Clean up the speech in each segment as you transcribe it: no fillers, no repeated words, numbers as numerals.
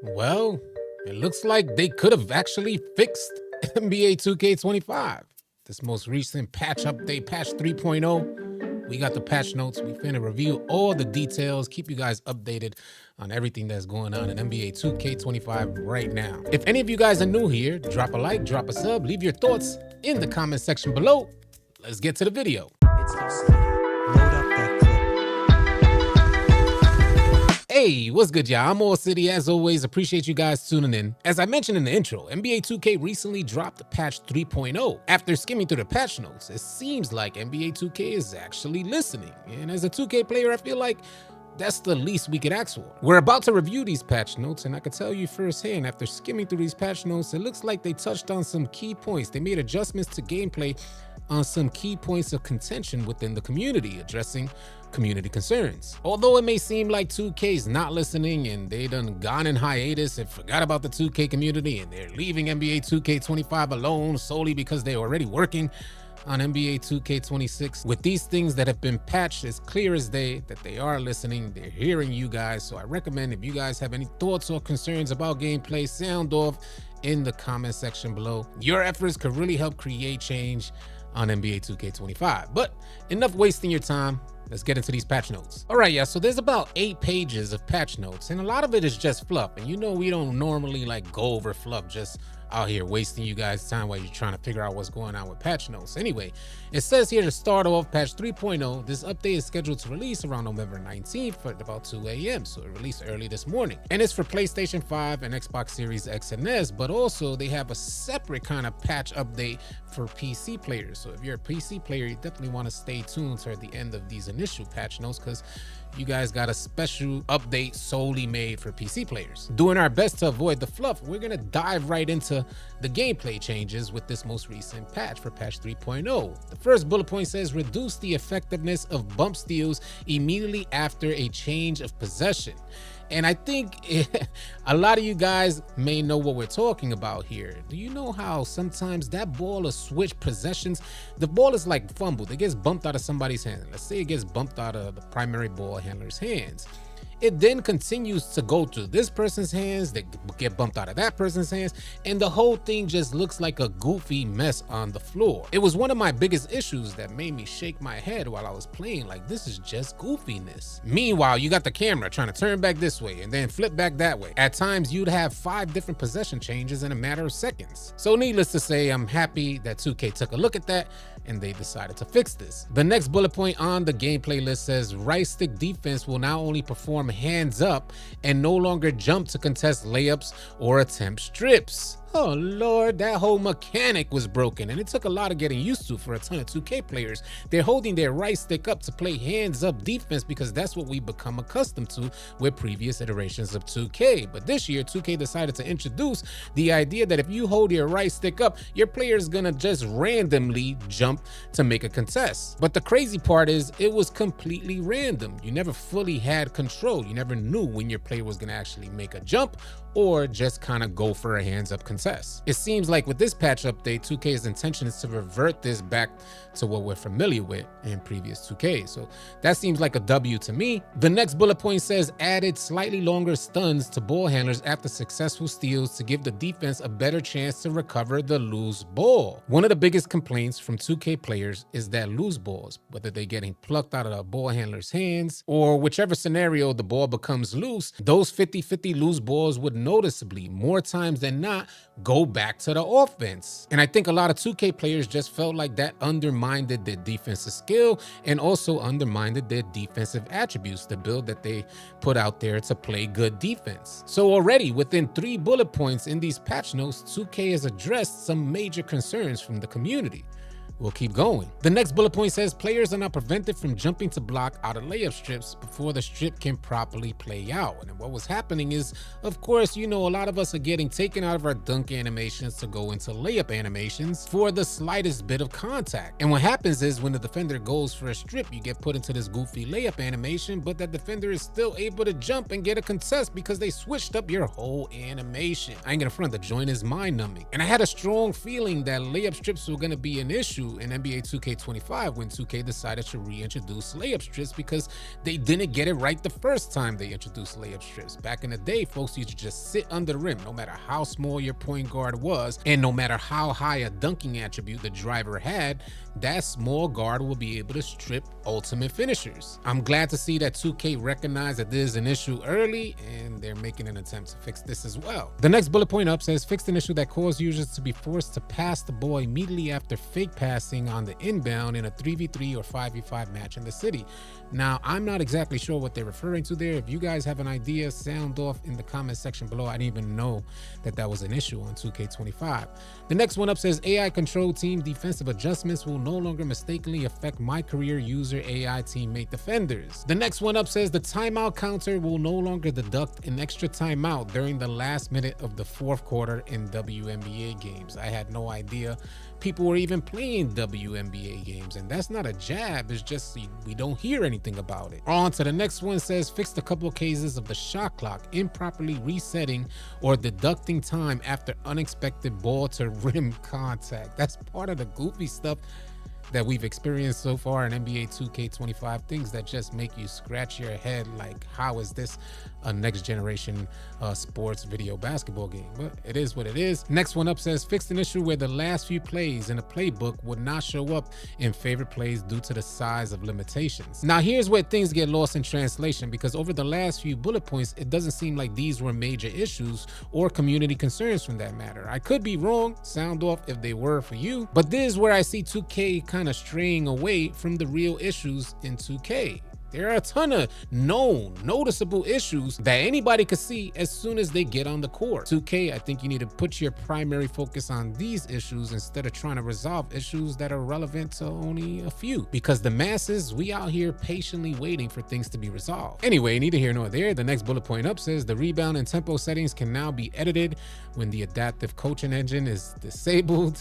Well, it looks like they could have actually fixed NBA 2K25. This most recent patch update, patch 3.0. We got the patch notes. We finna review all the details, keep you guys updated on everything that's going on in NBA 2K25 right now. If any of you guys are new here, drop a like, drop a sub, leave your thoughts in the comment section below. Let's get to the video. It's AllCity. Load up that clip. Hey, what's good, y'all? I'm AllCity. As always, appreciate you guys tuning in. As I mentioned in the intro, NBA 2K recently dropped patch 3.0. After skimming through the patch notes, it seems like NBA 2K is actually listening. And as a 2K player, I feel like that's the least we could ask for. We're about to review these patch notes, and I can tell you firsthand, after skimming through these patch notes, it looks like they touched on some key points. They made adjustments to gameplay on some key points of contention within the community, addressing community concerns. Although it may seem like 2K's not listening and they done gone in hiatus and forgot about the 2K community and they're leaving NBA 2K25 alone solely because they're already working on NBA 2K26. With these things that have been patched, it's clear as day that they are listening, they're hearing you guys. So I recommend, if you guys have any thoughts or concerns about gameplay, sound off in the comment section below. Your efforts could really help create change on NBA 2K25. But enough wasting your time. Let's get into these patch notes. All right, yeah, so there's about 8 pages of patch notes, and a lot of it is just fluff. And you know we don't normally like go over fluff just out here wasting you guys time while you're trying to figure out what's going on with patch notes. Anyway, it says here to start off patch 3.0. This update is scheduled to release around November 19th at about 2 a.m. So it released early this morning. And it's for PlayStation 5 and Xbox Series X and S, but also they have a separate kind of patch update for PC players. So if you're a PC player, you definitely want to stay tuned toward the end of these initial patch notes because you guys got a special update solely made for PC players. Doing our best to avoid the fluff, we're gonna dive right into the gameplay changes with this most recent patch for patch 3.0. The first bullet point says reduce the effectiveness of bump steals immediately after a change of possession. And I think a lot of you guys may know what we're talking about here. Do you know how sometimes that ball will switch possessions? The ball is like fumbled. It gets bumped out of somebody's hand. Let's say it gets bumped out of the primary ball handler's hands. It then continues to go to this person's hands, they get bumped out of that person's hands, and the whole thing just looks like a goofy mess on the floor. It was one of my biggest issues that made me shake my head while I was playing, like this is just goofiness. Meanwhile, you got the camera trying to turn back this way and then flip back that way. At times, you'd have 5 different possession changes in a matter of seconds. So needless to say, I'm happy that 2K took a look at that and they decided to fix this. The next bullet point on the gameplay list says right stick defense will now only perform hands up and no longer jump to contest layups or attempt strips. Oh Lord, that whole mechanic was broken and it took a lot of getting used to for a ton of 2K players. They're holding their right stick up to play hands up defense because that's what we've become accustomed to with previous iterations of 2K. But this year, 2K decided to introduce the idea that if you hold your right stick up, your player is gonna just randomly jump to make a contest. But the crazy part is it was completely random. You never fully had control. You never knew when your player was gonna actually make a jump or just kind of go for a hands up contest. It seems like with this patch update, 2K's intention is to revert this back to what we're familiar with in previous 2K. So that seems like a W to me. The next bullet point says added slightly longer stuns to ball handlers after successful steals to give the defense a better chance to recover the loose ball. One of the biggest complaints from 2K players is that loose balls, whether they're getting plucked out of the ball handler's hands or whichever scenario the ball becomes loose, those 50-50 loose balls would noticeably more times than not go back to the offense. And I think a lot of 2K players just felt like that undermined their defensive skill and also undermined their defensive attributes, the build that they put out there to play good defense. So already within 3 bullet points in these patch notes, 2K has addressed some major concerns from the community. We'll keep going. The next bullet point says players are now prevented from jumping to block out of layup strips before the strip can properly play out. And what was happening is, of course, you know, a lot of us are getting taken out of our dunk animations to go into layup animations for the slightest bit of contact. And what happens is when the defender goes for a strip, you get put into this goofy layup animation, but that defender is still able to jump and get a contest because they switched up your whole animation. I ain't gonna front, the joint is mind numbing. And I had a strong feeling that layup strips were gonna be an issue issue in NBA 2K25 when 2K decided to reintroduce layup strips because they didn't get it right the first time they introduced layup strips. Back in the day, folks used to just sit under the rim, no matter how small your point guard was, and no matter how high a dunking attribute the driver had, that small guard will be able to strip ultimate finishers. I'm glad to see that 2K recognized that this is an issue early, and they're making an attempt to fix this as well. The next bullet point up says, fixed an issue that caused users to be forced to pass the ball immediately after fake passing on the inbound in a 3v3 or 5v5 match in the city. Now, I'm not exactly sure what they're referring to there. If you guys have an idea, sound off in the comment section below. I didn't even know that that was an issue on 2K25. The next one up says, AI control team defensive adjustments will no longer mistakenly affect my career user AI teammate defenders. The next one up says, the timeout counter will no longer deduct an extra timeout during the last minute of the fourth quarter in WNBA games. I had no idea people were even playing WNBA games, and that's not a jab, it's just we don't hear anything about it. On to the next one, says fixed a couple of cases of the shot clock improperly resetting or deducting time after unexpected ball to rim contact. That's part of the goofy stuff that we've experienced so far in NBA 2K25, things that just make you scratch your head like, how is this a next generation sports video basketball game? But it is what it is. Next one up says, fixed an issue where the last few plays in a playbook would not show up in favorite plays due to the size of limitations. Now here's where things get lost in translation, because over the last few bullet points, it doesn't seem like these were major issues or community concerns from that matter. I could be wrong, sound off if they were for you, but this is where I see 2K kind of straying away from the real issues in 2K. There are a ton of known, noticeable issues that anybody could see as soon as they get on the court. 2K, I think you need to put your primary focus on these issues instead of trying to resolve issues that are relevant to only a few, because the masses, we out here patiently waiting for things to be resolved. Anyway, neither here nor there. The next bullet point up says the rebound and tempo settings can now be edited when the adaptive coaching engine is disabled.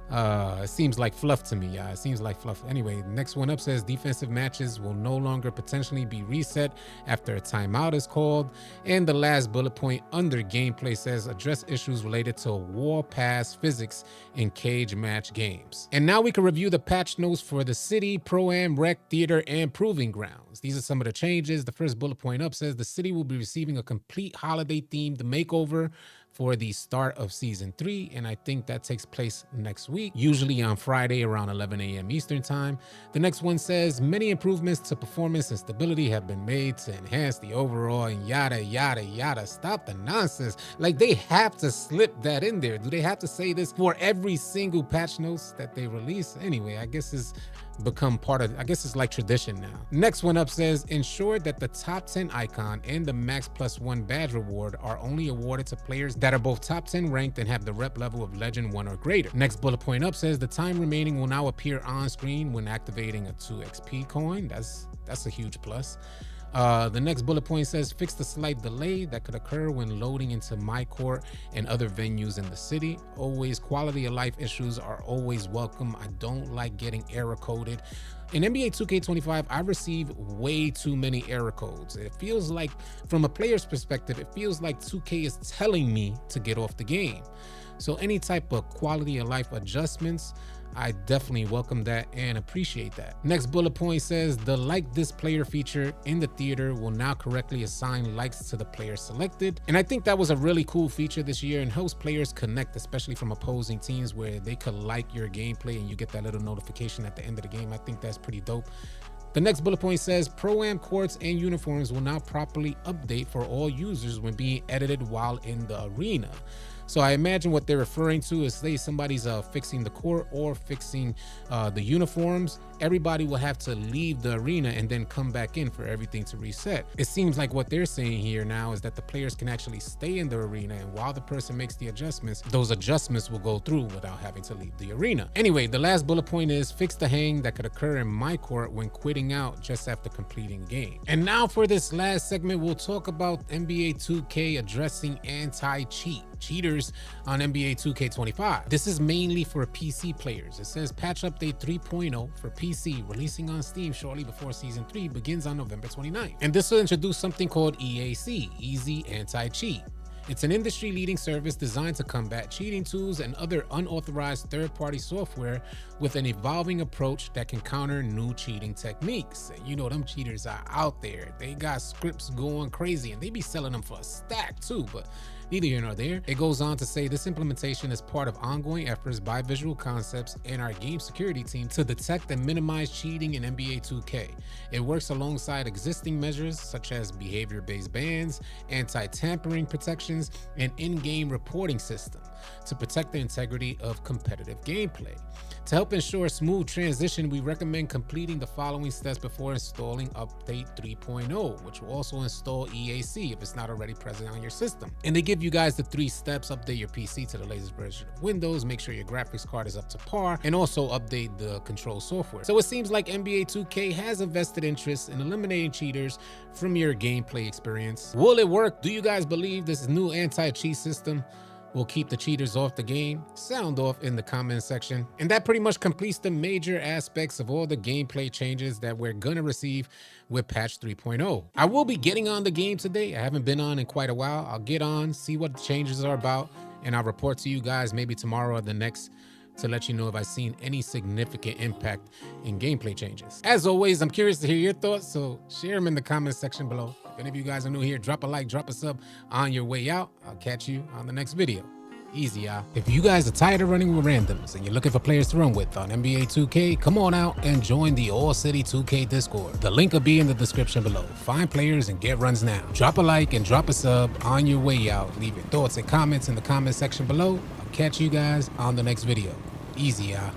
It seems like fluff to me. It seems like fluff. Anyway, next one up says defensive matches will no longer potentially be reset after a timeout is called. And the last bullet point under gameplay says address issues related to wall pass physics in cage match games. And now we can review the patch notes for the city, pro-am, rec, theater, and proving grounds. These are some of the changes. The first bullet point up says the city will be receiving a complete holiday themed makeover for the start of season 3, and I think that takes place next week, usually on Friday around 11 a.m. Eastern time. The next one says many improvements to performance and stability have been made to enhance the overall and yada yada yada. Stop the nonsense. Like, they have to slip that in there. Do they have to say this for every single patch notes that they release? Anyway, I guess it's become part of, I guess it's like tradition now. Next one up says ensure that the top 10 icon and the max +1 badge reward are only awarded to players that are both top 10 ranked and have the rep level of legend 1 or greater. Next bullet point up says the time remaining will now appear on screen when activating a 2 XP coin. That's a huge plus. The next bullet point says fix the slight delay that could occur when loading into my court and other venues in the city. Always quality of life issues are always welcome. I don't like getting error coded. In NBA 2K25, I receive way too many error codes. It feels like, from a player's perspective, it feels like 2K is telling me to get off the game. So any type of quality of life adjustments, I definitely welcome that and appreciate that. Next bullet point says the like this player feature in the theater will now correctly assign likes to the player selected. And I think that was a really cool feature this year and helps players connect, especially from opposing teams, where they could like your gameplay and you get that little notification at the end of the game. I think that's pretty dope. The next bullet point says pro-am courts and uniforms will now properly update for all users when being edited while in the arena. So I imagine what they're referring to is, say somebody's fixing the court or fixing the uniforms, everybody will have to leave the arena and then come back in for everything to reset. It seems like what they're saying here now is that the players can actually stay in the arena, and while the person makes the adjustments, those adjustments will go through without having to leave the arena. Anyway, the last bullet point is fix the hang that could occur in my court when quitting out just after completing the game. And now for this last segment, we'll talk about NBA 2K addressing cheaters on NBA 2K25. This is mainly for PC players. It says patch update 3.0 for PC releasing on Steam shortly before season 3 begins on November 29th. And this will introduce something called EAC, Easy Anti-Cheat. It's an industry-leading service designed to combat cheating tools and other unauthorized third-party software with an evolving approach that can counter new cheating techniques. And you know them cheaters are out there. They got scripts going crazy and they be selling them for a stack too, but neither here nor there. It goes on to say this implementation is part of ongoing efforts by Visual Concepts and our game security team to detect and minimize cheating in NBA 2K. It works alongside existing measures such as behavior-based bans, anti-tampering protections, and in-game reporting system to protect the integrity of competitive gameplay. To help ensure a smooth transition, we recommend completing the following steps before installing Update 3.0, which will also install EAC if it's not already present on your system. And they give you guys the 3 steps: update your PC to the latest version of Windows, make sure your graphics card is up to par, and also update the control software. So it seems like NBA 2K has a vested interest in eliminating cheaters from your gameplay experience. Will it work? Do you guys believe this new anti-cheat system will keep the cheaters off the game? Sound off in the comment section. And that pretty much completes the major aspects of all the gameplay changes that we're gonna receive with patch 3.0. I will be getting on the game today. I haven't been on in quite a while. I'll get on, see what the changes are about, and I'll report to you guys maybe tomorrow or the next to let you know if I've seen any significant impact in gameplay changes. As always, I'm curious to hear your thoughts, so share them in the comment section below. If any of you guys are new here, drop a like, drop a sub on your way out. I'll catch you on the next video. Easy, y'all. If you guys are tired of running with randoms and you're looking for players to run with on NBA 2K, come on out and join the AllCity 2K Discord. The link will be in the description below. Find players and get runs now. Drop a like and drop a sub on your way out. Leave your thoughts and comments in the comment section below. I'll catch you guys on the next video. Easy, y'all.